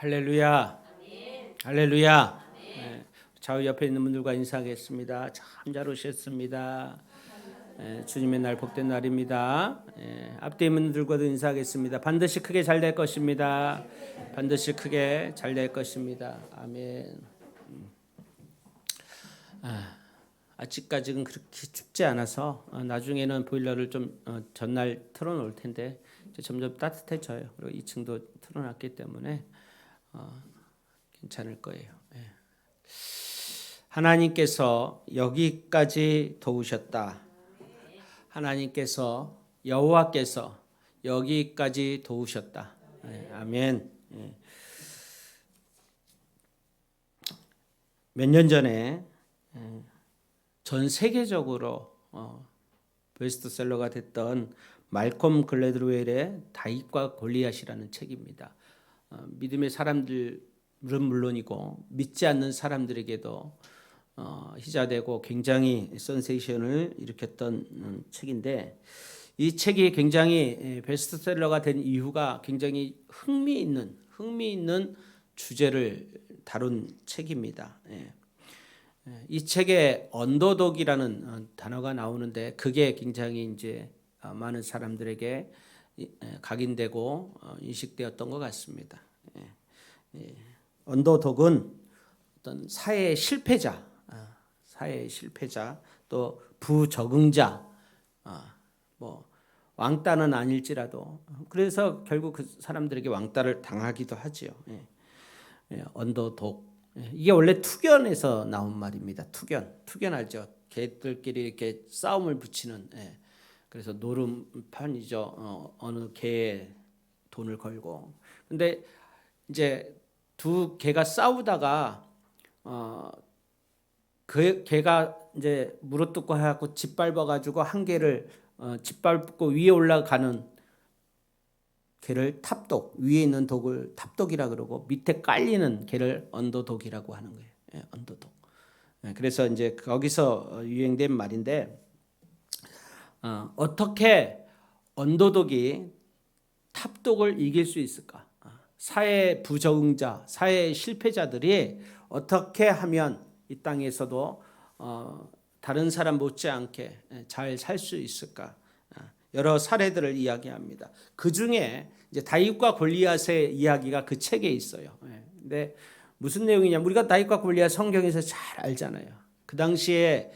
할렐루야. 할렐루야. 네, 좌우 옆에 있는 분들과 인사하겠습니다. 참 잘 오셨습니다. 주님의 날 복된 날입니다. 앞뒤 있는 분들과도 인사하겠습니다. 반드시 크게 잘 될 것입니다. 반드시 크게 잘 될 것입니다. 아멘. 아직까지는 그렇게 춥지 않아서 나중에는 보일러를 좀 전날 틀어놓을 텐데 이제 점점 따뜻해져요. 그리고 2층도 틀어놨기 때문에 괜찮을 거예요. 하나님께서 여기까지 도우셨다. 하나님께서 여호와께서 여기까지 도우셨다. 아멘. 몇 년 전에 전 세계적으로 베스트셀러가 됐던 말콤 글래드웰의 다윗과 골리앗이라는 책입니다. 믿음의 사람들은 물론이고 믿지 않는 사람들에게도 희자되고 굉장히 센세이션을 일으켰던 책인데, 이 책이 굉장히 베스트셀러가 된 이유가 굉장히 흥미있는 주제를 다룬 책입니다. 이 책에 언더독이라는 단어가 나오는데 그게 굉장히 이제 많은 사람들에게 각인되고 인식되었던 것 같습니다. 언더독은 어떤 사회의 실패자, 또 부적응자, 뭐 왕따는 아닐지라도 그래서 결국 그 사람들에게 왕따를 당하기도 하지요. 언더독. 이게 원래 투견에서 나온 말입니다. 투견 알죠? 개들끼리 이렇게 싸움을 붙이는. 그래서 노름판이죠. 어느 개에 돈을 걸고. 근데 이제 두 개가 싸우다가 그 개가 이제 물어뜯고 해갖고 짓밟아가지고 한 개를 짓밟고 위에 올라가는 개를 탑독, 위에 있는 독을 탑독이라 그러고 밑에 깔리는 개를 언더독이라고 하는 거예요. 언더독. 그래서 이제 거기서 유행된 말인데, 어떻게 언더독이 탑독을 이길 수 있을까? 사회 부적응자, 사회 실패자들이 어떻게 하면 이 땅에서도 다른 사람 못지않게 잘 살 수 있을까? 여러 사례들을 이야기합니다. 그 중에 이제 다윗과 골리앗의 이야기가 그 책에 있어요. 근데 무슨 내용이냐? 우리가 다윗과 골리앗 성경에서 잘 알잖아요. 그 당시에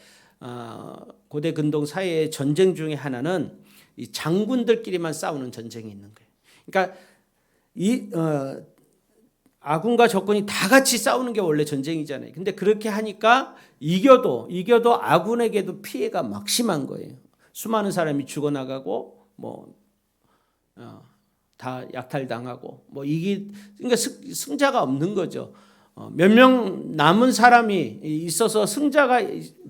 고대 근동 사회의 전쟁 중에 하나는 이 장군들끼리만 싸우는 전쟁이 있는 거예요. 그러니까 이 아군과 적군이 다 같이 싸우는 게 원래 전쟁이잖아요. 근데 그렇게 하니까 이겨도 아군에게도 피해가 막심한 거예요. 수많은 사람이 죽어나가고 다 약탈당하고 그러니까 승자가 없는 거죠. 몇 명 남은 사람이 있어서 승자가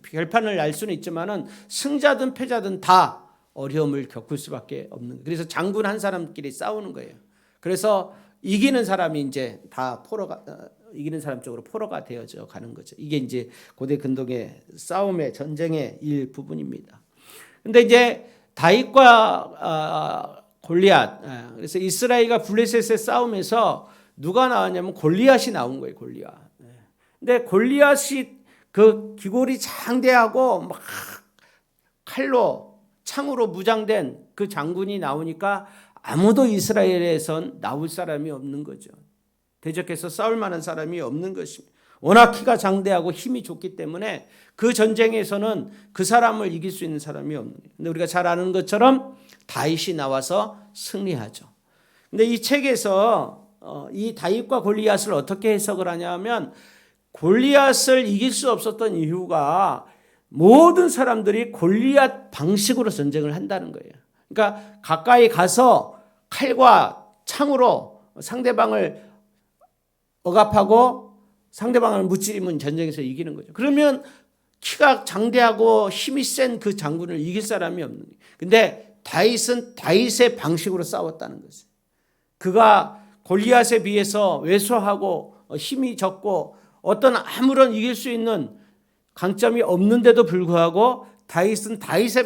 결판을 날 수는 있지만은 승자든 패자든 다 어려움을 겪을 수밖에 없는 거예요. 그래서 장군 한 사람끼리 싸우는 거예요. 그래서 이기는 사람이 이제 다 이기는 사람 쪽으로 포로가 되어져 가는 거죠. 이게 이제 고대 근동의 싸움의 전쟁의 일부분입니다. 근데 이제 다윗과 골리앗, 그래서 이스라엘과 블레셋의 싸움에서 누가 나왔냐면 골리앗이 나온 거예요. 골리앗. 근데 골리앗이 그 기골이 장대하고 막 칼로 창으로 무장된 그 장군이 나오니까 아무도 이스라엘에선 나올 사람이 없는 거죠. 대적해서 싸울 만한 사람이 없는 것입니다. 워낙 키가 장대하고 힘이 좋기 때문에 그 전쟁에서는 그 사람을 이길 수 있는 사람이 없는 거예요. 근데 우리가 잘 아는 것처럼 다윗이 나와서 승리하죠. 근데 이 책에서 이 다윗과 골리앗을 어떻게 해석을 하냐면, 골리앗을 이길 수 없었던 이유가 모든 사람들이 골리앗 방식으로 전쟁을 한다는 거예요. 그러니까 가까이 가서 칼과 창으로 상대방을 억압하고 상대방을 무찌르면 전쟁에서 이기는 거죠. 그러면 키가 장대하고 힘이 센 그 장군을 이길 사람이 없는 거예요. 근데 다윗은 다윗의 방식으로 싸웠다는 거죠. 그가 골리앗에 비해서 왜소하고 힘이 적고 어떤 아무런 이길 수 있는 강점이 없는데도 불구하고 다윗은 다윗의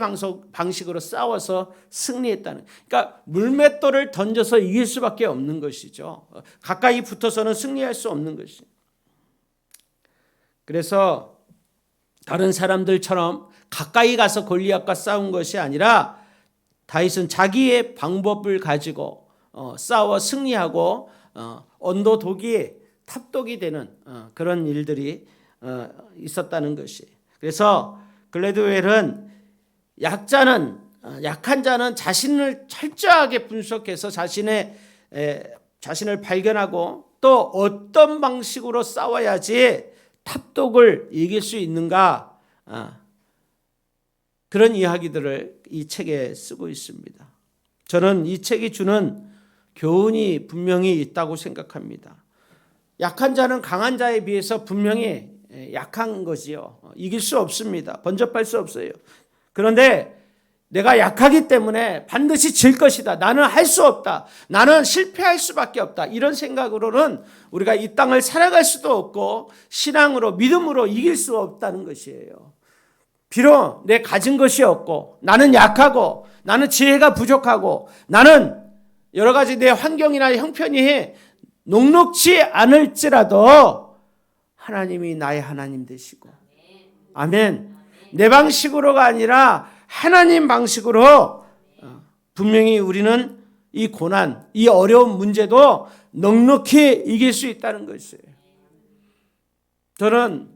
방식으로 싸워서 승리했다는. 그러니까 물맷돌을 던져서 이길 수밖에 없는 것이죠. 가까이 붙어서는 승리할 수 없는 것이. 그래서 다른 사람들처럼 가까이 가서 골리앗과 싸운 것이 아니라 다윗은 자기의 방법을 가지고 싸워 승리하고 언도독이 탑독이 되는 그런 일들이 있었다는 것이. 그래서 글래드웰은 약한 자는 자신을 철저하게 분석해서 자신을 발견하고 또 어떤 방식으로 싸워야지 탑독을 이길 수 있는가, 그런 이야기들을 이 책에 쓰고 있습니다. 저는 이 책이 주는 교훈이 분명히 있다고 생각합니다. 약한 자는 강한 자에 비해서 분명히 약한 거지요. 이길 수 없습니다. 번접할 수 없어요. 그런데 내가 약하기 때문에 반드시 질 것이다. 나는 할 수 없다. 나는 실패할 수밖에 없다. 이런 생각으로는 우리가 이 땅을 살아갈 수도 없고 신앙으로 믿음으로 이길 수 없다는 것이에요. 비록 내 가진 것이 없고 나는 약하고 나는 지혜가 부족하고 나는 여러 가지 내 환경이나 형편이 녹록지 않을지라도 하나님이 나의 하나님 되시고, 아멘. 내 방식으로가 아니라 하나님 방식으로 분명히 우리는 이 고난, 이 어려운 문제도 넉넉히 이길 수 있다는 것이에요. 저는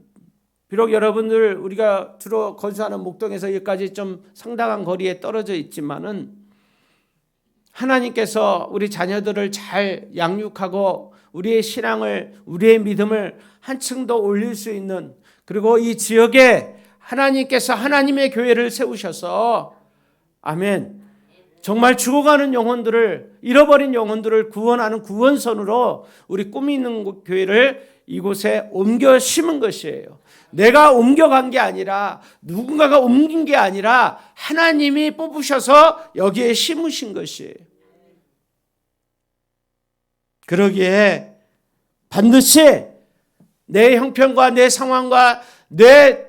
비록 여러분들 우리가 주로 건수하는 목동에서 여기까지 좀 상당한 거리에 떨어져 있지만은 하나님께서 우리 자녀들을 잘 양육하고 우리의 신앙을, 우리의 믿음을 한층 더 올릴 수 있는, 그리고 이 지역에 하나님께서 하나님의 교회를 세우셔서, 아멘, 정말 죽어가는 영혼들을, 잃어버린 영혼들을 구원하는 구원선으로 우리 꿈이 있는 교회를 이곳에 옮겨 심은 것이에요. 내가 옮겨간 게 아니라, 누군가가 옮긴 게 아니라 하나님이 뽑으셔서 여기에 심으신 것이에요. 그러기에 반드시 내 형편과 내 상황과 내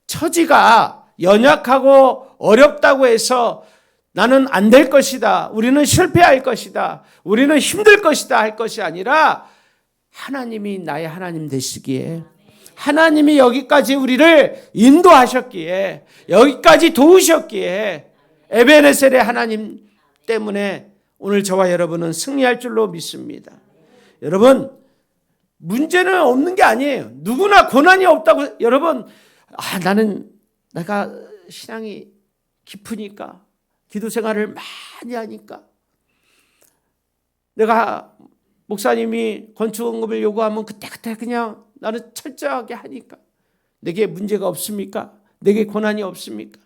처지가 연약하고 어렵다고 해서 나는 안 될 것이다, 우리는 실패할 것이다, 우리는 힘들 것이다 할 것이 아니라 하나님이 나의 하나님 되시기에, 하나님이 여기까지 우리를 인도하셨기에, 여기까지 도우셨기에, 에베네셀의 하나님 때문에 오늘 저와 여러분은 승리할 줄로 믿습니다. 여러분, 문제는 없는 게 아니에요. 누구나 고난이 없다고. 여러분, 내가 신앙이 깊으니까, 기도 생활을 많이 하니까, 내가 목사님이 건축원금을 요구하면 그때 그냥 나는 철저하게 하니까 내게 문제가 없습니까? 내게 고난이 없습니까?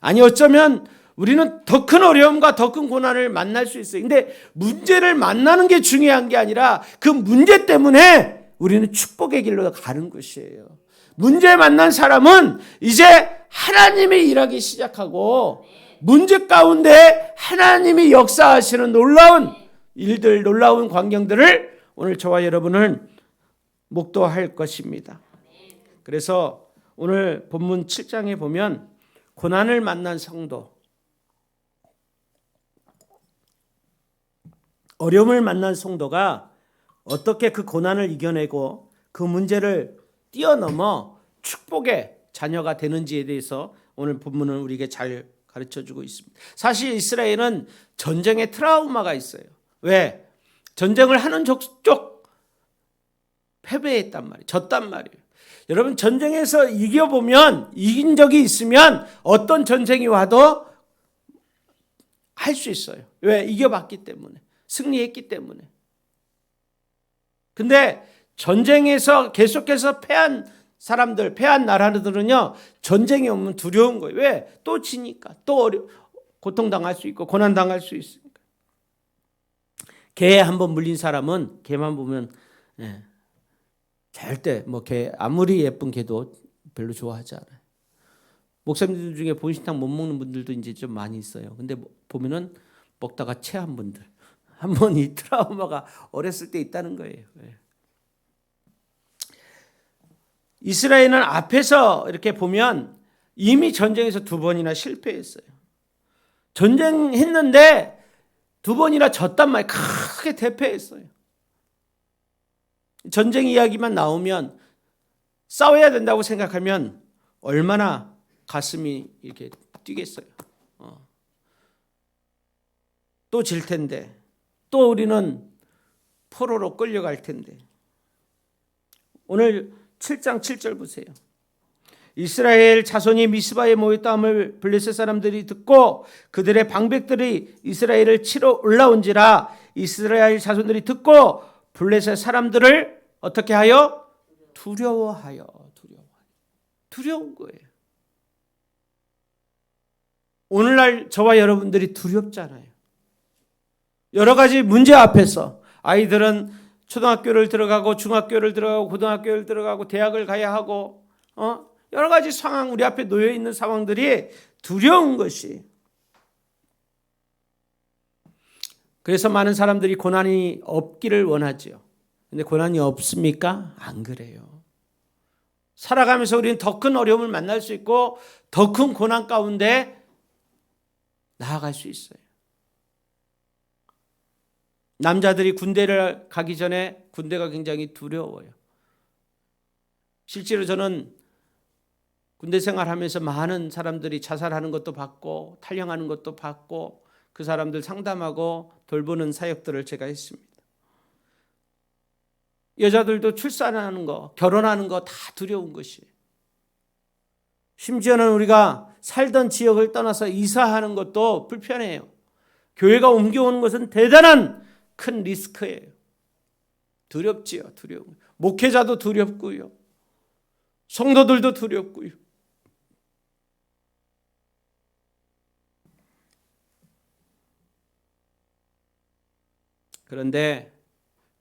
아니, 어쩌면 우리는 더 큰 어려움과 더 큰 고난을 만날 수 있어요. 근데 문제를 만나는 게 중요한 게 아니라 그 문제 때문에 우리는 축복의 길로 가는 것이에요. 문제 만난 사람은 이제 하나님이 일하기 시작하고 문제 가운데 하나님이 역사하시는 놀라운 일들, 놀라운 광경들을 오늘 저와 여러분은 목도할 것입니다. 그래서 오늘 본문 7장에 보면 고난을 만난 성도, 어려움을 만난 성도가 어떻게 그 고난을 이겨내고 그 문제를 뛰어넘어 축복의 자녀가 되는지에 대해서 오늘 본문은 우리에게 잘 가르쳐주고 있습니다. 사실 이스라엘은 전쟁의 트라우마가 있어요. 왜? 전쟁을 하는 쪽 패배했단 말이에요. 졌단 말이에요. 여러분, 전쟁에서 이긴 적이 있으면 어떤 전쟁이 와도 할 수 있어요. 왜? 이겨봤기 때문에. 승리했기 때문에. 근데 전쟁에서 계속해서 패한 사람들, 패한 나라들은요, 전쟁이 오면 두려운 거예요. 왜? 또 지니까. 또 고통당할 수 있고 고난당할 수 있으니까. 개에 한번 물린 사람은 개만 보면 절대 개 아무리 예쁜 개도 별로 좋아하지 않아요. 목사님들 중에 본식탕 못 먹는 분들도 이제 좀 많이 있어요. 근데 보면은 먹다가 체한 분들, 한번 이 트라우마가 어렸을 때 있다는 거예요. 이스라엘은 앞에서 이렇게 보면 이미 전쟁에서 2번이나 실패했어요. 전쟁했는데 2번이나 졌단 말이에요. 크게 대패했어요. 전쟁 이야기만 나오면 싸워야 된다고 생각하면 얼마나 가슴이 이렇게 뛰겠어요. 또 질 텐데, 또 우리는 포로로 끌려갈 텐데. 오늘 7장 7절 보세요. 이스라엘 자손이 미스바에 모였다함을 블레셋 사람들이 듣고 그들의 방백들이 이스라엘을 치러 올라온지라. 이스라엘 자손들이 듣고 블레셋 사람들을 어떻게 하여? 두려워하여. 두려운 거예요. 오늘날 저와 여러분들이 두렵잖아요. 여러 가지 문제 앞에서 아이들은 초등학교를 들어가고 중학교를 들어가고 고등학교를 들어가고 대학을 가야 하고 여러 가지 상황 우리 앞에 놓여 있는 상황들이 두려운 것이. 그래서 많은 사람들이 고난이 없기를 원하죠. 근데 고난이 없습니까? 안 그래요. 살아가면서 우리는 더 큰 어려움을 만날 수 있고 더 큰 고난 가운데 나아갈 수 있어요. 남자들이 군대를 가기 전에 군대가 굉장히 두려워요. 실제로 저는 군대 생활하면서 많은 사람들이 자살하는 것도 봤고 탈영하는 것도 봤고 그 사람들 상담하고 돌보는 사역들을 제가 했습니다. 여자들도 출산하는 거, 결혼하는 거 다 두려운 것이에요. 심지어는 우리가 살던 지역을 떠나서 이사하는 것도 불편해요. 교회가 옮겨오는 것은 대단한 큰 리스크예요. 두렵지요, 두려워. 목회자도 두렵고요. 성도들도 두렵고요. 그런데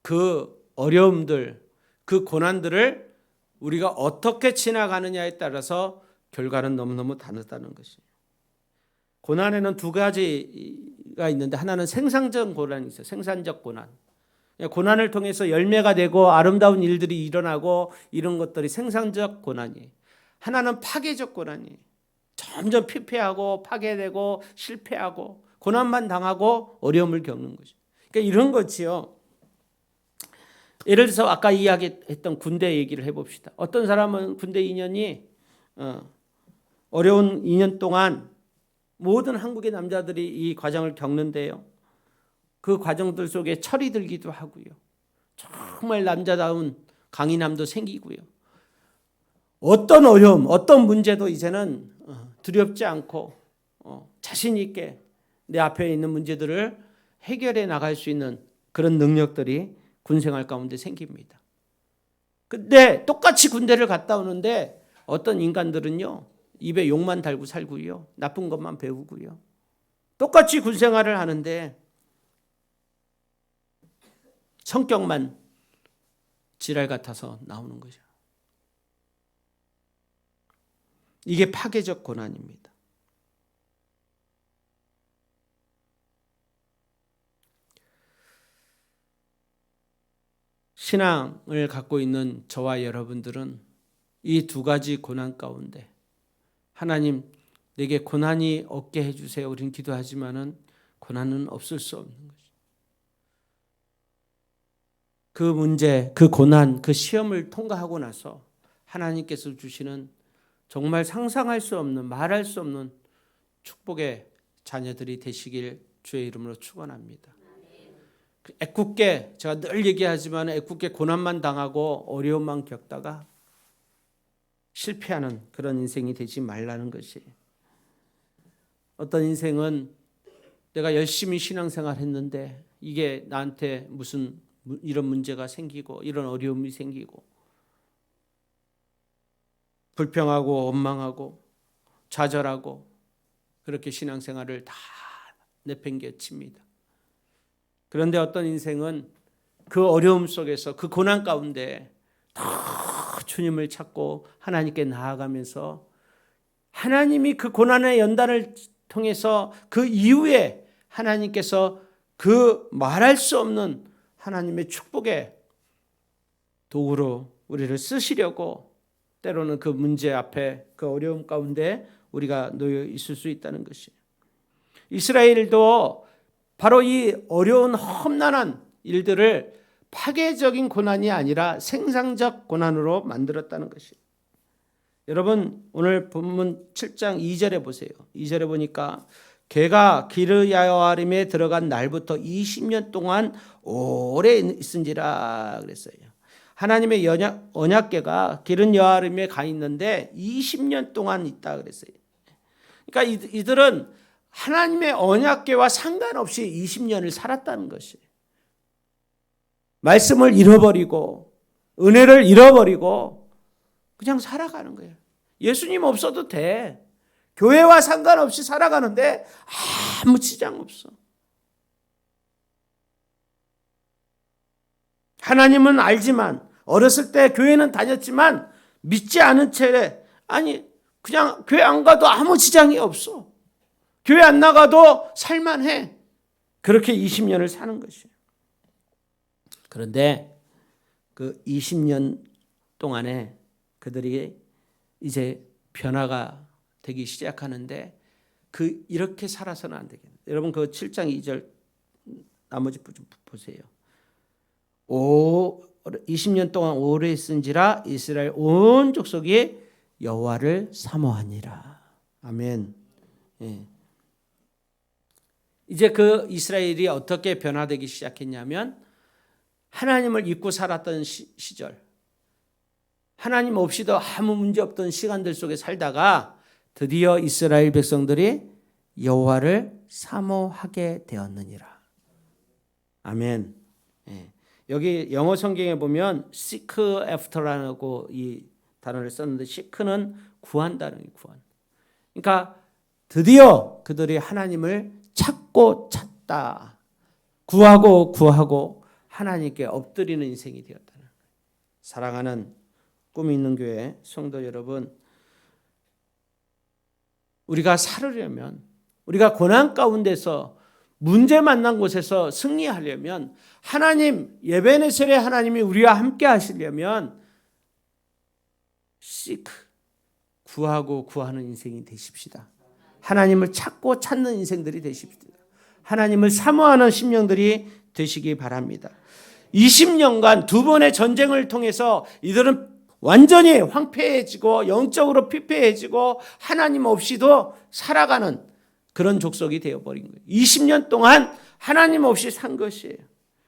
그 어려움들, 그 고난들을 우리가 어떻게 지나가느냐에 따라서 결과는 너무너무 다르다는 것이에요. 고난에는 2가지가 있는데 하나는 생산적 고난이 있어요. 생산적 고난. 고난을 통해서 열매가 되고 아름다운 일들이 일어나고 이런 것들이 생산적 고난이에요. 하나는 파괴적 고난이에요. 점점 피폐하고 파괴되고 실패하고 고난만 당하고 어려움을 겪는 거죠. 그러니까 이런 거지요. 예를 들어서 아까 이야기했던 군대 얘기를 해봅시다. 어떤 사람은 군대 2년이 어려운 2년 동안 모든 한국의 남자들이 이 과정을 겪는데요. 그 과정들 속에 철이 들기도 하고요. 정말 남자다운 강인함도 생기고요. 어떤 어려움, 어떤 문제도 이제는 두렵지 않고 자신 있게 내 앞에 있는 문제들을 해결해 나갈 수 있는 그런 능력들이 군생활 가운데 생깁니다. 근데 똑같이 군대를 갔다 오는데 어떤 인간들은요. 입에 욕만 달고 살고요. 나쁜 것만 배우고요. 똑같이 군생활을 하는데 성격만 지랄 같아서 나오는 거죠. 이게 파괴적 고난입니다. 신앙을 갖고 있는 저와 여러분들은 이 2가지 고난 가운데 하나님 내게 고난이 없게 해주세요. 우리는 기도하지만은 고난은 없을 수 없는 거죠. 그 문제, 그 고난, 그 시험을 통과하고 나서 하나님께서 주시는 정말 상상할 수 없는, 말할 수 없는 축복의 자녀들이 되시길 주의 이름으로 축원합니다. 애꿎게 제가 늘 얘기하지만 애꿎게 고난만 당하고 어려움만 겪다가 실패하는 그런 인생이 되지 말라는 것이. 어떤 인생은 내가 열심히 신앙생활 했는데 이게 나한테 무슨 이런 문제가 생기고 이런 어려움이 생기고 불평하고 원망하고 좌절하고 그렇게 신앙생활을 다 내팽개칩니다. 그런데 어떤 인생은 그 어려움 속에서 그 고난 가운데 더 주님을 찾고 하나님께 나아가면서 하나님이 그 고난의 연단을 통해서 그 이후에 하나님께서 그 말할 수 없는 하나님의 축복의 도구로 우리를 쓰시려고 때로는 그 문제 앞에 그 어려움 가운데 우리가 놓여 있을 수 있다는 것이에요. 이스라엘도 바로 이 어려운 험난한 일들을 파괴적인 고난이 아니라 생산적 고난으로 만들었다는 것이에요. 여러분 오늘 본문 7장 2절에 보세요. 2절에 보니까 개가 기르야아림에 들어간 날부터 20년 동안 오래 있은지라 그랬어요. 하나님의 언약궤가 기르야아림에 가 있는데 20년 동안 있다 그랬어요. 그러니까 이들은 하나님의 언약궤와 상관없이 20년을 살았다는 것이에요. 말씀을 잃어버리고 은혜를 잃어버리고 그냥 살아가는 거예요. 예수님 없어도 돼. 교회와 상관없이 살아가는데 아무 지장 없어. 하나님은 알지만 어렸을 때 교회는 다녔지만 믿지 않은 채 그냥 교회 안 가도 아무 지장이 없어. 교회 안 나가도 살만해. 그렇게 20년을 사는 것이에요. 그런데 그 20년 동안에 그들이 이제 변화가 되기 시작하는데 이렇게 살아서는 안 되겠네요. 여러분 그 7장 2절 나머지 좀 보세요. 20년 동안 오래 있은지라 이스라엘 온 족속이 여호와를 사모하니라. 아멘. 예. 이제 그 이스라엘이 어떻게 변화되기 시작했냐면 하나님을 잊고 살았던 시절, 하나님 없이도 아무 문제 없던 시간들 속에 살다가 드디어 이스라엘 백성들이 여호와를 사모하게 되었느니라. 아멘. 예. 여기 영어 성경에 보면 seek after라고 이 단어를 썼는데 seek는 구한다는 구한. 그러니까 드디어 그들이 하나님을 찾고 찾다. 구하고 하나님께 엎드리는 인생이 되었다는 거예요. 사랑하는 꿈이 있는 교회 성도 여러분, 우리가 살으려면, 우리가 고난 가운데서 문제 만난 곳에서 승리하려면, 하나님, 예배네셀의 하나님이 우리와 함께 하시려면 seek, 구하는 인생이 되십시다. 하나님을 찾고 찾는 인생들이 되십시다. 하나님을 사모하는 심령들이 되시기 바랍니다. 20년간 두 번의 전쟁을 통해서 이들은 완전히 황폐해지고 영적으로 피폐해지고 하나님 없이도 살아가는 그런 족속이 되어버린 거예요. 20년 동안 하나님 없이 산 것이에요.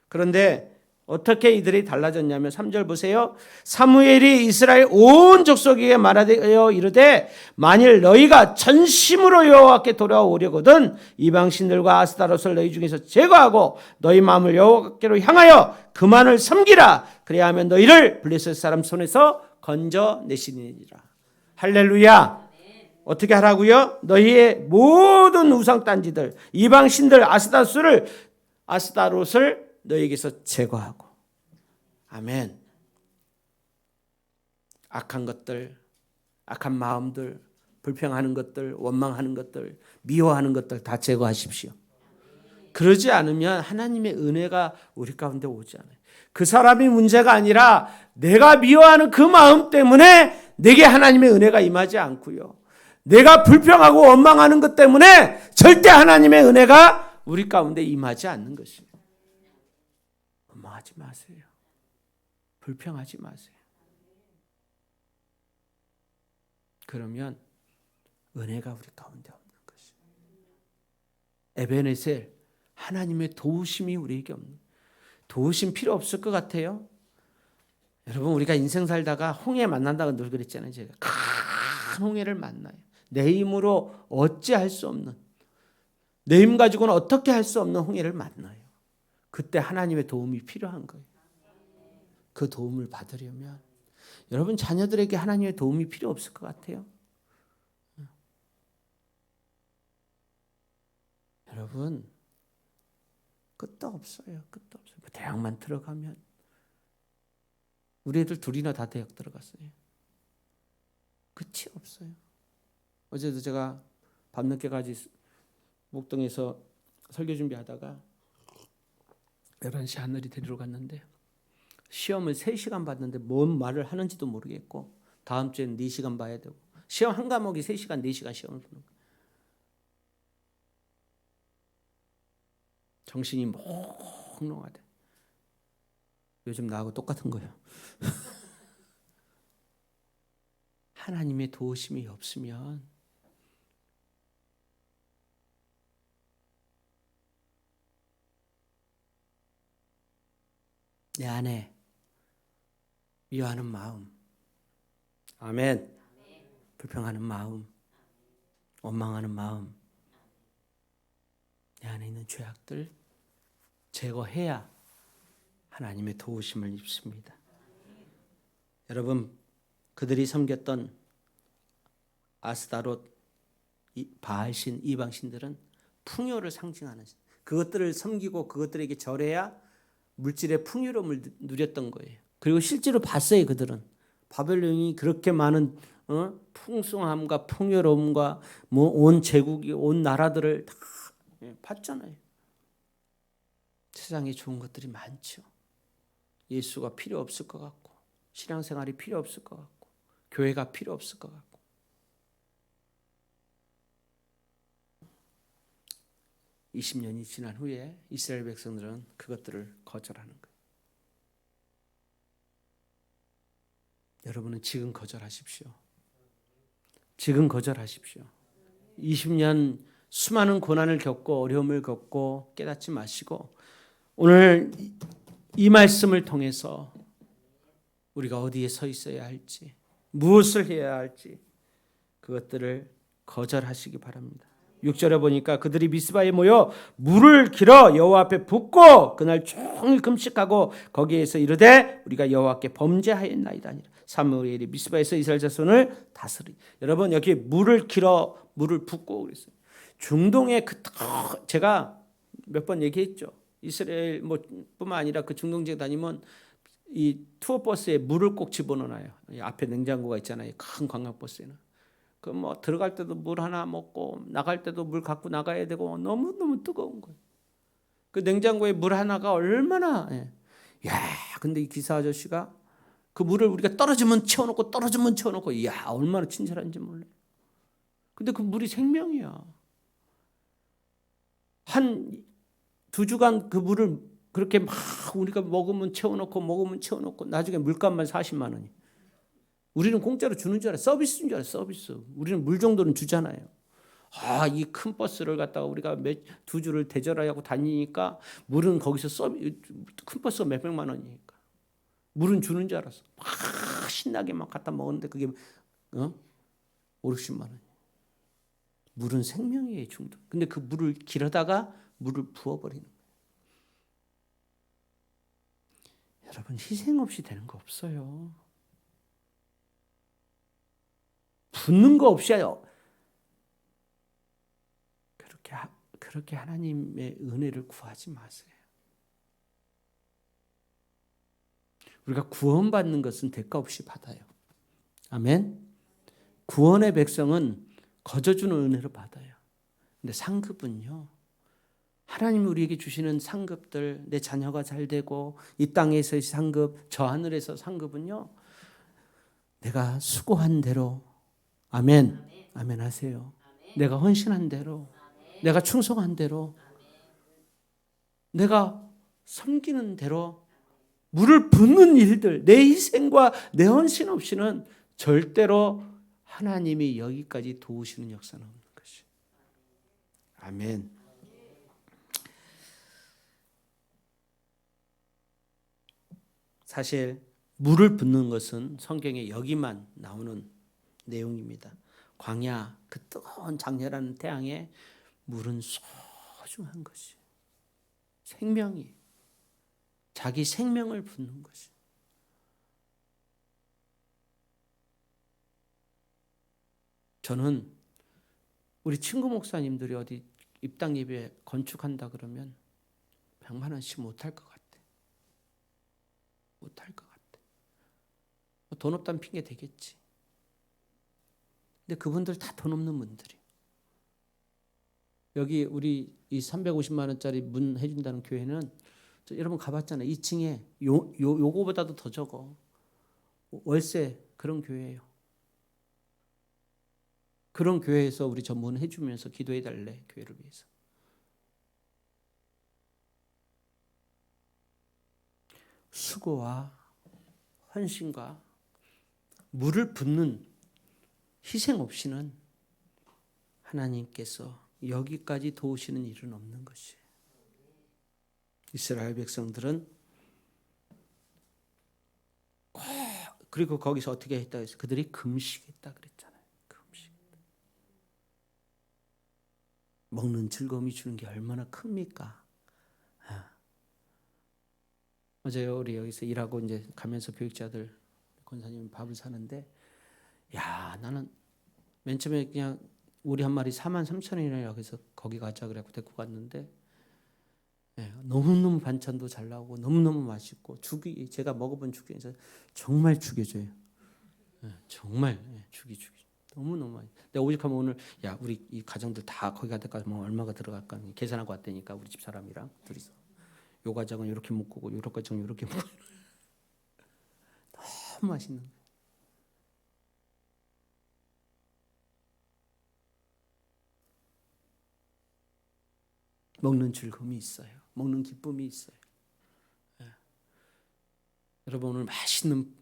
그런데 어떻게 이들이 달라졌냐면 3절 보세요. 사무엘이 이스라엘 온 족속에게 말하여 이르되 만일 너희가 전심으로 여호와께 돌아오려거든 이방신들과 아스타롯을 너희 중에서 제거하고 너희 마음을 여호와께로 향하여 그만을 섬기라. 그래야 하면 너희를 블레셋 사람 손에서 건져내시니라. 할렐루야. 어떻게 하라고요? 너희의 모든 우상단지들 이방신들 아스타롯을 너희에게서 제거하고. 아멘. 악한 것들, 악한 마음들, 불평하는 것들, 원망하는 것들, 미워하는 것들 다 제거하십시오. 그러지 않으면 하나님의 은혜가 우리 가운데 오지 않아요. 그 사람이 문제가 아니라 내가 미워하는 그 마음 때문에 내게 하나님의 은혜가 임하지 않고요. 내가 불평하고 원망하는 것 때문에 절대 하나님의 은혜가 우리 가운데 임하지 않는 것입니다. 원망하지 마세요. 불평하지 마세요. 그러면 은혜가 우리 가운데 없는 것입니다. 에베네셀, 하나님의 도우심이 우리에게 없는, 도우심 필요 없을 것 같아요. 여러분 우리가 인생 살다가 홍해 만난다고 늘 그랬잖아요. 제가 큰 홍해를 만나요. 내 힘으로 어찌할 수 없는, 내 힘 가지고는 어떻게 할 수 없는 홍해를 만나요. 그때 하나님의 도움이 필요한 거예요. 그 도움을 받으려면 여러분 자녀들에게 하나님의 도움이 필요 없을 것 같아요. 여러분 끝도 없어요. 끝도 없어요. 대학만 들어가면 우리 애들 둘이나 다 대학 들어갔어요. 끝이 없어요. 어제도 제가 밤늦게까지 목동에서 설교 준비하다가 11시 하늘이 데리러 갔는데 시험을 3시간 봤는데 뭔 말을 하는지도 모르겠고 다음 주에는 4시간 봐야 되고 시험 한 과목이 3시간 4시간 시험을 보는 거예요. 정신이 몽롱하대. 요즘 나하고 똑같은 거예요. 하나님의 도우심이 없으면 내 안에 미워하는 마음, 아멘, 불평하는 마음, 원망하는 마음, 내 안에 있는 죄악들 제거해야 하나님의 도우심을 입습니다. 여러분, 그들이 섬겼던 아스타롯, 바알신, 이방신들은 풍요를 상징하는, 그것들을 섬기고 그것들에게 절해야 물질의 풍요로움을 누렸던 거예요. 그리고 실제로 봤어요. 그들은 바벨론이 그렇게 많은 풍성함과 풍요로움과 뭐 온 제국이 온 나라들을 다 봤잖아요. 세상에 좋은 것들이 많죠. 예수가 필요 없을 것 같고 신앙생활이 필요 없을 것 같고 교회가 필요 없을 것 같고 20년이 지난 후에 이스라엘 백성들은 그것들을 거절하는 거예요. 여러분은 지금 거절하십시오. 지금 거절하십시오. 20년 수많은 고난을 겪고 어려움을 겪고 깨닫지 마시고 오늘 이 말씀을 통해서 우리가 어디에 서 있어야 할지 무엇을 해야 할지 그것들을 거절하시기 바랍니다. 6절에 보니까 그들이 미스바에 모여 물을 길어 여호와 앞에 붓고 그날 종일 금식하고 거기에서 이르되 우리가 여호와께 범죄하였나이다. 사무엘이 미스바에서 이스라엘 자손을 다스리. 여러분 여기 물을 길어 물을 붓고 그랬어요. 중동의 제가 몇 번 얘기했죠. 이스라엘 뿐만 아니라 그 중동 지역 다니면 이 투어 버스에 물을 꼭 집어넣어요. 앞에 냉장고가 있잖아요. 큰 관광버스에는. 그 뭐 들어갈 때도 물 하나 먹고 나갈 때도 물 갖고 나가야 되고 너무 뜨거운 거예요. 그 냉장고에 물 하나가 얼마나 야, 근데 이 기사 아저씨가 그 물을 우리가 떨어지면 채워놓고 야, 얼마나 친절한지 몰라요. 근데 그 물이 생명이야. 한 2주간 그 물을 그렇게 막 우리가 먹으면 채워놓고 나중에 물값만 40만 원이. 우리는 공짜로 주는 줄 알아. 서비스인 줄 알아. 서비스. 우리는 물 정도는 주잖아요. 이 큰 버스를 갖다가 우리가 2주를 대절하고 다니니까 물은 거기서 큰 버스가 몇백만 원이니까 물은 주는 줄 알았어. 막 신나게 막 갖다 먹었는데 그게 5, 60만 원. 물은 생명이에요. 중독. 근데 그 물을 길어다가 물을 부어버리는 거예요. 여러분 희생 없이 되는 거 없어요. 붓는 거 없이 그렇게 하나님의 은혜를 구하지 마세요. 우리가 구원받는 것은 대가 없이 받아요. 아멘. 구원의 백성은 거저주는 은혜로 받아요. 근데 상급은요. 하나님이 우리에게 주시는 상급들, 내 자녀가 잘 되고 이 땅에서의 상급, 저 하늘에서 상급은요. 내가 수고한 대로 아멘. 아멘 하세요. 내가 헌신한 대로 내가 충성한 대로 내가 섬기는 대로 물을 붓는 일들, 내 희생과 내 헌신 없이는 절대로 하나님이 여기까지 도우시는 역사는 없는 것이. 아멘. 사실 물을 붓는 것은 성경에 여기만 나오는 내용입니다. 광야 그 뜨거운 장렬한 태양에 물은 소중한 것이. 생명이 자기 생명을 붓는 것이. 저는 우리 친구 목사님들이 어디 입당 예배 건축한다 그러면 100만 원씩 못할 것 같아. 못할 것 같아. 돈 없다는 핑계 되겠지. 근데 그분들 다 돈 없는 분들이. 여기 우리 이 350만 원짜리 문 해준다는 교회는 여러분 가봤잖아요. 2층에 요거보다도 더 적어. 월세 그런 교회예요. 그런 교회에서 우리 전문해 주면서 기도해 달래, 교회를 위해서. 수고와 헌신과 물을 붓는 희생 없이는 하나님께서 여기까지 도우시는 일은 없는 것이에요. 이스라엘 백성들은 그리고 거기서 어떻게 했다고 했어요? 그들이 금식했다 그랬잖아요. 금식. 먹는 즐거움이 주는 게 얼마나 큽니까? 어제 우리 여기서 일하고 이제 가면서 교육자들 권사님 밥을 사는데, 야, 나는 맨 처음에 그냥 우리 한 마리 43,000원이라고 해서 거기 가자 그래갖고 데리고 갔는데, 너무너무 반찬도 잘 나오고 너무너무 맛있고 죽이, 제가 먹어본 죽에서 정말 죽여줘요. 정말 죽이 너무너무 많이. 내가 오직하면 오늘 야 우리 이 가정들 다 거기 가다가 뭐 얼마가 들어갈까 계산하고 왔다니까, 우리 집 사람이랑 둘이서. 요 가정은 이렇게 묶고 요 가정은 이렇게 묶고 너무 맛있는 거예요. 먹는 즐거움이 있어요. 먹는 기쁨이 있어요. 여러분 오늘 맛있는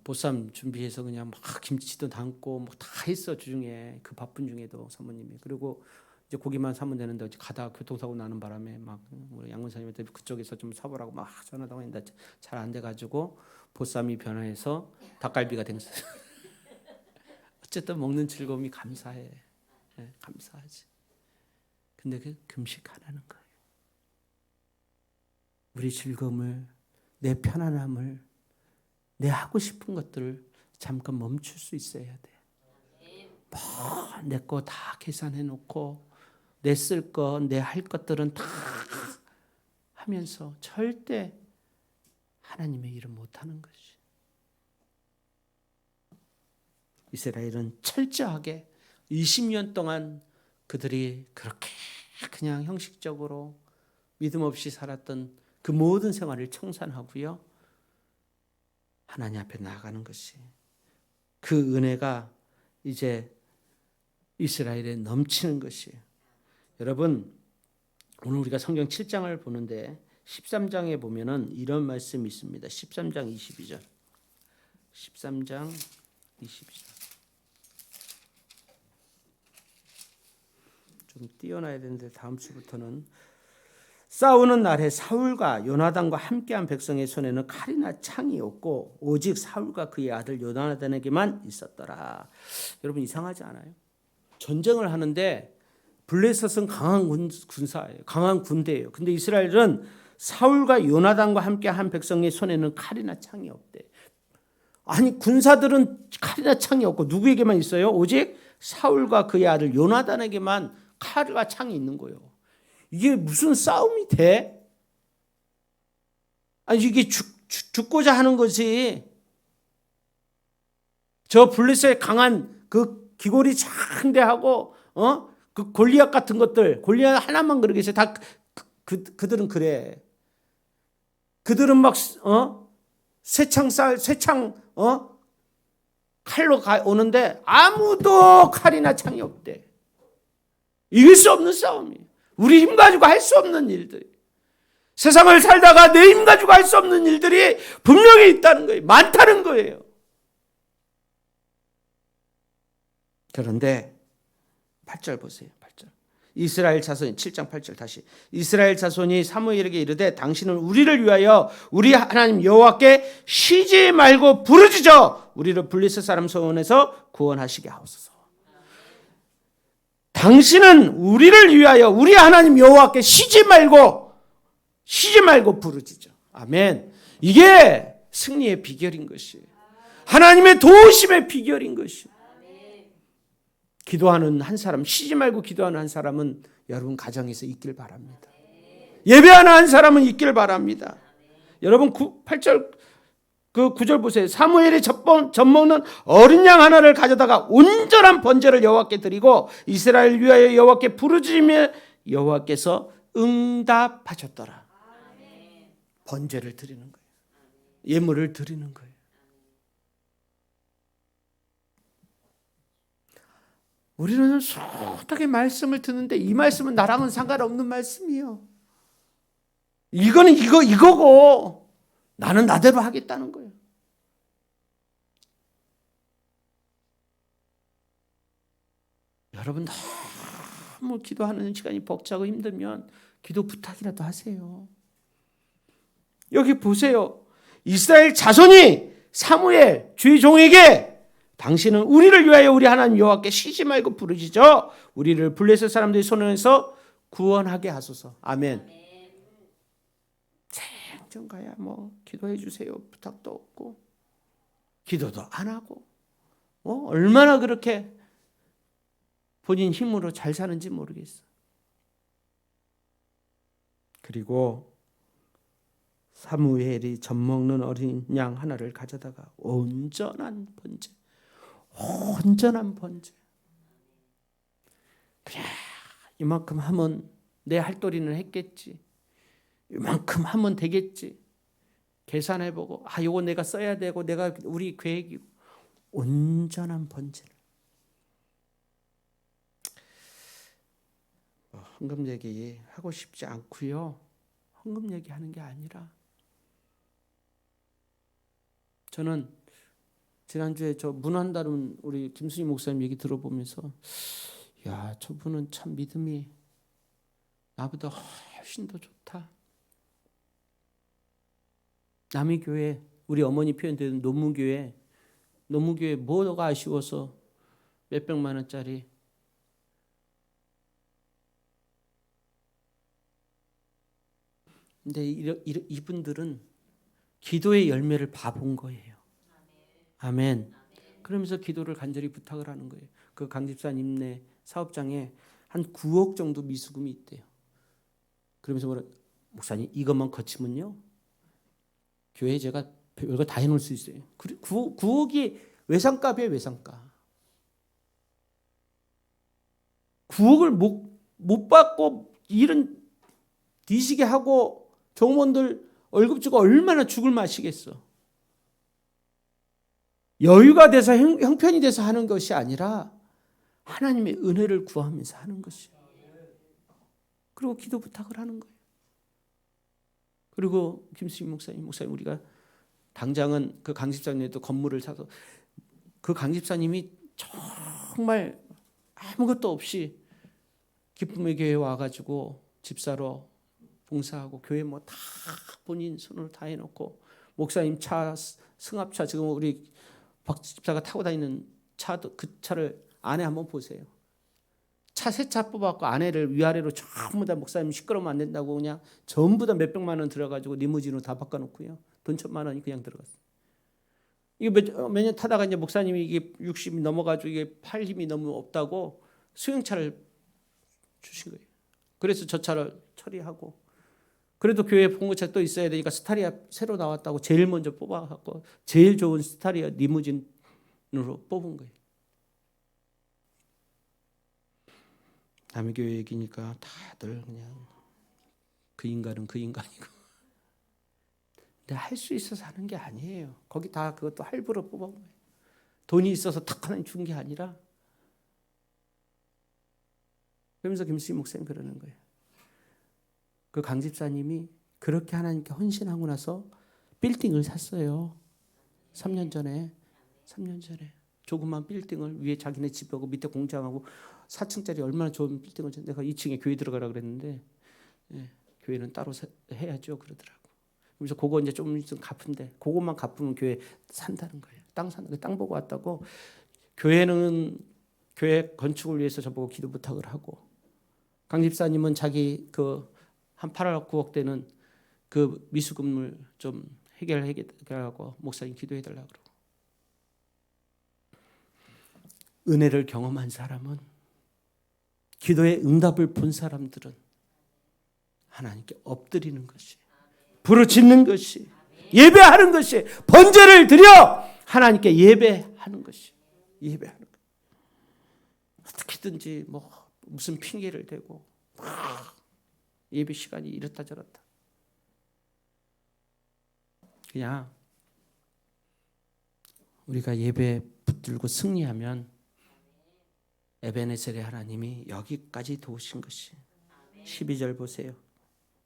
보쌈 준비해서 그냥 막 김치도 담고 뭐 다 했어. 주중에 그 바쁜 중에도 사모님이. 그리고 이제 고기만 사면 되는데 가다가 교통사고 나는 바람에 막 우리 양문사님한테 그쪽에서 좀 사보라고 막 전화도 했는데 잘 안 돼가지고 보쌈이 변화해서 닭갈비가 된 거예요. 어쨌든 먹는 즐거움이 감사해. 감사하지. 근데 그 금식하라는 거예요. 우리 즐거움을, 내 편안함을, 내 하고 싶은 것들을 잠깐 멈출 수 있어야 돼. 뭐 내 거 다 계산해 놓고 내 쓸 거, 내 할 것들은 다 하면서 절대 하나님의 일을 못하는 것이. 이스라엘은 철저하게 20년 동안 그들이 그렇게 그냥 형식적으로 믿음 없이 살았던 그 모든 생활을 청산하고요, 하나님 앞에 나아가는 것이, 그 은혜가 이제 이스라엘에 넘치는 것이에요. 여러분 오늘 우리가 성경 7장을 보는데 13장에 보면은 이런 말씀이 있습니다. 13장 22절. 13장 22절. 좀 띄어놔야 되는데 다음 주부터는, 싸우는 날에 사울과 요나단과 함께한 백성의 손에는 칼이나 창이 없고 오직 사울과 그의 아들 요나단에게만 있었더라. 여러분 이상하지 않아요? 전쟁을 하는데 블레셋은 강한 군사예요. 강한 군대예요. 근데 이스라엘은 사울과 요나단과 함께한 백성의 손에는 칼이나 창이 없대. 아니 군사들은 칼이나 창이 없고 누구에게만 있어요? 오직 사울과 그의 아들 요나단에게만 칼과 창이 있는 거예요. 이게 무슨 싸움이 돼? 아니 이게 죽고자 하는 거지. 저 블레셋의 강한 그 기골이 장대하고 그 골리앗 같은 것들, 골리앗 하나만 그러겠어요. 다 그들은 그래. 그들은 막 쇠창 칼로 오는데 아무도 칼이나 창이 없대. 이길 수 없는 싸움이에요. 우리 힘 가지고 할 수 없는 일들. 세상을 살다가 내 힘 가지고 할 수 없는 일들이 분명히 있다는 거예요. 많다는 거예요. 그런데 8절 보세요. 8절. 이스라엘 자손이 7장 8절 다시. 이스라엘 자손이 사무엘에게 이르되 당신은 우리를 위하여 우리 하나님 여호와께 쉬지 말고 부르짖어 우리를 블레셋 사람 손에서 구원하시게 하옵소서. 당신은 우리를 위하여 우리 하나님 여호와께 쉬지 말고 부르짖어. 아멘. 이게 승리의 비결인 것이에요. 하나님의 도우심의 비결인 것이에요. 기도하는 한 사람, 쉬지 말고 기도하는 한 사람은 여러분 가정에서 있길 바랍니다. 예배하는 한 사람은 있길 바랍니다. 여러분 8절 그 9절 보세요. 사무엘이 젖먹는 어린 양 하나를 가져다가 온전한 번제를 여호와께 드리고 이스라엘 위하여 여호와께 부르짖으며 여호와께서 응답하셨더라. 번제를 드리는 거예요. 예물을 드리는 거예요. 우리는 소중하게 말씀을 듣는데 이 말씀은 나랑은 상관없는 말씀이에요. 이거는 이거고 나는 나대로 하겠다는 거예요. 여러분 너무 기도하는 시간이 벅차고 힘들면 기도 부탁이라도 하세요. 여기 보세요. 이스라엘 자손이 사무엘 주의 종에게 당신은 우리를 위하여 우리 하나님 여호와께 쉬지 말고 부르짖어 우리를 블레셋 사람들의 손에서 구원하게 하소서. 아멘. 생전가야 뭐 기도해 주세요 부탁도 없고 기도도 안 하고 얼마나 그렇게 본인 힘으로 잘 사는지 모르겠어. 그리고 사무엘이 젖먹는 어린 양 하나를 가져다가 온전한 번제. 그래, 이만큼 하면 내 할도리는 했겠지. 이만큼 하면 되겠지. 계산해보고 이거 내가 써야 되고 내가 우리 계획이고 온전한 번제를. 헌금 얘기 하고 싶지 않고요. 헌금 얘기하는 게 아니라 저는 지난주에 저 문한다른 우리 김수희 목사님 얘기 들어보면서 야, 저분은 참 믿음이 나보다 훨씬 더 좋다. 남의 교회 우리 어머니 표현되는 노무교회 뭐가 아쉬워서 몇백만 원짜리 근데 이분들은 기도의 열매를 봐본 거예요. 아멘. 그러면서 기도를 간절히 부탁을 하는 거예요. 그 강집사님네 사업장에 한 9억 정도 미수금이 있대요. 그러면서 목사님 이것만 거치면요 교회 제가 별거 다 해놓을 수 있어요. 9억이 외상값이에요. 외상값. 9억을 못 받고 일은 뒤지게 하고 종원들 월급 주고 얼마나 죽을 맛이겠어. 여유가 돼서 형편이 돼서 하는 것이 아니라 하나님의 은혜를 구하면서 하는 것이에요. 그리고 기도 부탁을 하는 거예요. 그리고 김수희 목사님 우리가 당장은 그 강집사님도 건물을 사서 그 강집사님이 정말 아무것도 없이 기쁨의 교회에 와가지고 집사로 봉사하고 교회 뭐 다 본인 손으로 다 해놓고 목사님 차 승합차 지금 우리 박 집사가 타고 다니는 차도 그 차를 안에 한번 보세요. 차 세 차 뽑아갖고 안에를 위아래로 전부 다 목사님 시끄러우면 안 된다고 그냥 전부 다 몇백만 원 들어가지고 리무진으로 다 바꿔놓고요. 돈 1,000만 원이 그냥 들어갔어요. 이게 몇 년 타다가 이제 목사님이 이게 60이 넘어가지고 이게 팔 힘이 너무 없다고 수용차를 주신 거예요. 그래서 저 차를 처리하고 그래도 교회에 봉고차 또 있어야 되니까 스타리아 새로 나왔다고 제일 먼저 뽑아갖고 제일 좋은 스타리아 리무진으로 뽑은 거예요. 남의 교회 얘기니까 다들 그냥 그 인간은 그 인간이고 근데 할 수 있어서 하는 게 아니에요. 거기 다 그것도 할부로 뽑은 거예요. 돈이 있어서 탁 하나 준 게 아니라 그러면서 김수희 목사님 그러는 거예요. 그 강집사님이 그렇게 하나님께 헌신하고 나서 빌딩을 샀어요. 3년 전에 조그만 빌딩을 위에 자기네 집하고 밑에 공장하고 4층짜리 얼마나 좋은 빌딩을 내가 2층에 교회 들어가라 그랬는데 교회는 따로 해야죠 그러더라고. 그래서 그거 이제 좀 갚은데 그것만 갚으면 교회 산다는 거예요. 땅 보고 왔다고. 교회는 교회 건축을 위해서 저보고 기도 부탁을 하고 강 집사님은 자기 그 한 8억 9억 되는 그 미수금을 좀 해결하고 목사님 기도해 달라고 그러고 은혜를 경험한 사람은 기도의 응답을 본 사람들은 하나님께 엎드리는 것이 부르짖는 것이 예배하는 것이 번제를 드려 하나님께 예배하는 것이 예배하는 것. 어떻게든지 뭐 무슨 핑계를 대고 예배 시간이 이렇다 저렇다. 그냥 우리가 예배 붙들고 승리하면 에베네셀의 하나님이 여기까지 도우신 것이. 12절 보세요.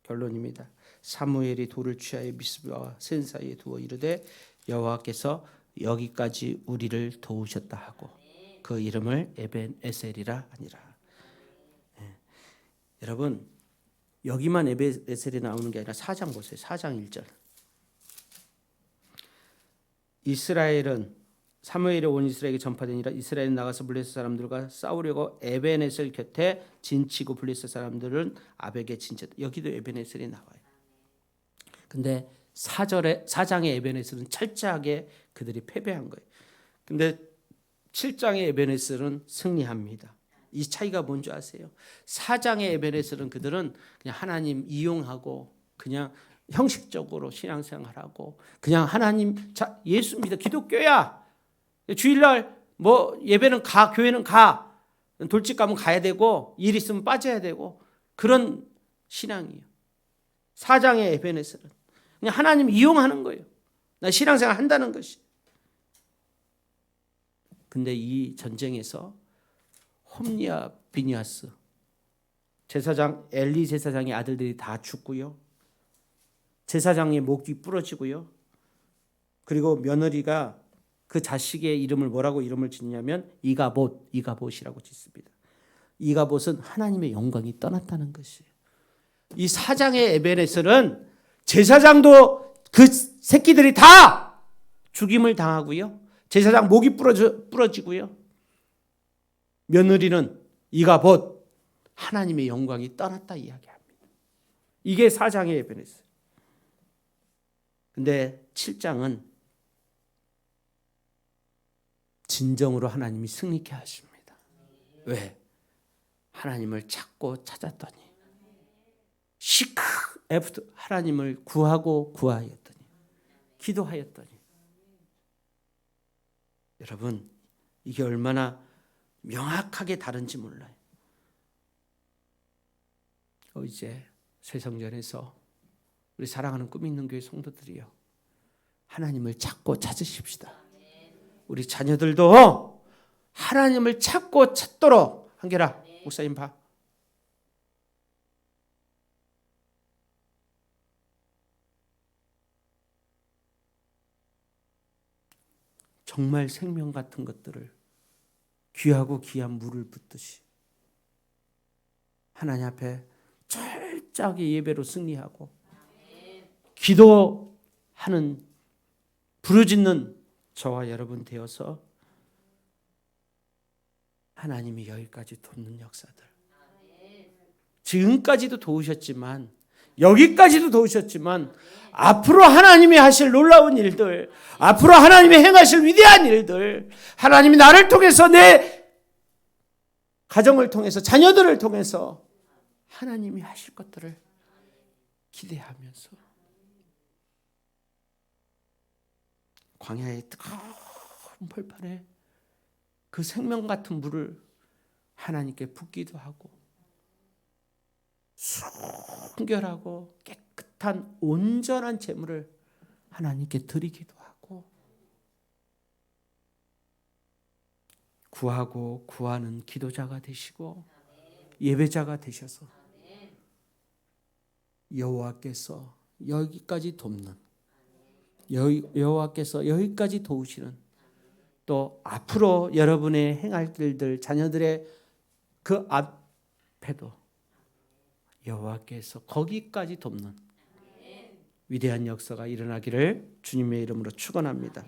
결론입니다. 사무엘이 돌을 취하여 미스바와 센 사이에 두어 이르되 여호와께서 여기까지 우리를 도우셨다 하고 그 이름을 에벤에셀이라 하니라. 여러분 여기만 에벤에셀이 나오는 게 아니라 4장 보세요. 4장 1절. 이스라엘은 사무엘이 온 이스라엘에게 전파되니라. 이스라엘은 나가서 블레셋 사람들과 싸우려고 에벤에셀 곁에 진치고 블레셋 사람들은 아벡에 진쳤다. 여기도 에벤에셀이 나와요. 근데 4장의 에벤에셀은 철저하게 그들이 패배한 거예요. 근데 7장의 에벤에셀은 승리합니다. 이 차이가 뭔지 아세요? 4장의 에벤에셀은 그들은 그냥 하나님 이용하고 그냥 형식적으로 신앙생활하고 그냥 하나님 자 예수 믿어 기독교야. 주일날 뭐 예배는 가 교회는 가 돌집 가면 가야 되고 일 있으면 빠져야 되고 그런 신앙이에요. 4장의 에벤에셀은 그냥 하나님 이용하는 거예요. 나 신앙생활 한다는 것이. 근데 이 전쟁에서 홈리와 비니아스 제사장 엘리 제사장의 아들들이 다 죽고요. 제사장의 목이 부러지고요. 그리고 며느리가 그 자식의 이름을 뭐라고 이름을 짓냐면 이가봇이라고 짓습니다. 이가봇은 하나님의 영광이 떠났다는 것이에요. 이 4장의 에벤에셀은 제사장도 그 새끼들이 다 죽임을 당하고요. 제사장 목이 부러지고요. 며느리는 이가봇 하나님의 영광이 떠났다 이야기합니다. 이게 4장의 에벤에셀. 근데 7장은 진정으로 하나님이 승리케 하십니다. 왜? 하나님을 찾고 찾았더니 시크 애프터 하나님을 구하고 구하였더니 기도하였더니 여러분 이게 얼마나 명확하게 다른지 몰라요. 이제 새성전에서 우리 사랑하는 꿈 있는 교회 성도들이요 하나님을 찾고 찾으십시다. 우리 자녀들도 하나님을 찾고 찾도록 한결아 목사님 봐. 정말 생명 같은 것들을 귀하고 귀한 물을 붓듯이 하나님 앞에 철저하게 예배로 승리하고 기도하는 부르짖는 저와 여러분 되어서 하나님이 여기까지 돕는 역사들 지금까지도 도우셨지만 여기까지도 도우셨지만 앞으로 하나님이 하실 놀라운 일들 앞으로 하나님이 행하실 위대한 일들 하나님이 나를 통해서 내 가정을 통해서 자녀들을 통해서 하나님이 하실 것들을 기대하면서 광야의 뜨거운 벌판에 그 생명 같은 물을 하나님께 붓기도 하고 순결하고 깨끗한 온전한 제물을 하나님께 드리기도 하고 구하고 구하는 기도자가 되시고 예배자가 되셔서 여호와께서 여기까지 돕는 여호와께서 여기까지 도우시는 또 앞으로 여러분의 행할 일들 자녀들의 그 앞에도 여호와께서 거기까지 돕는 위대한 역사가 일어나기를 주님의 이름으로 축원합니다.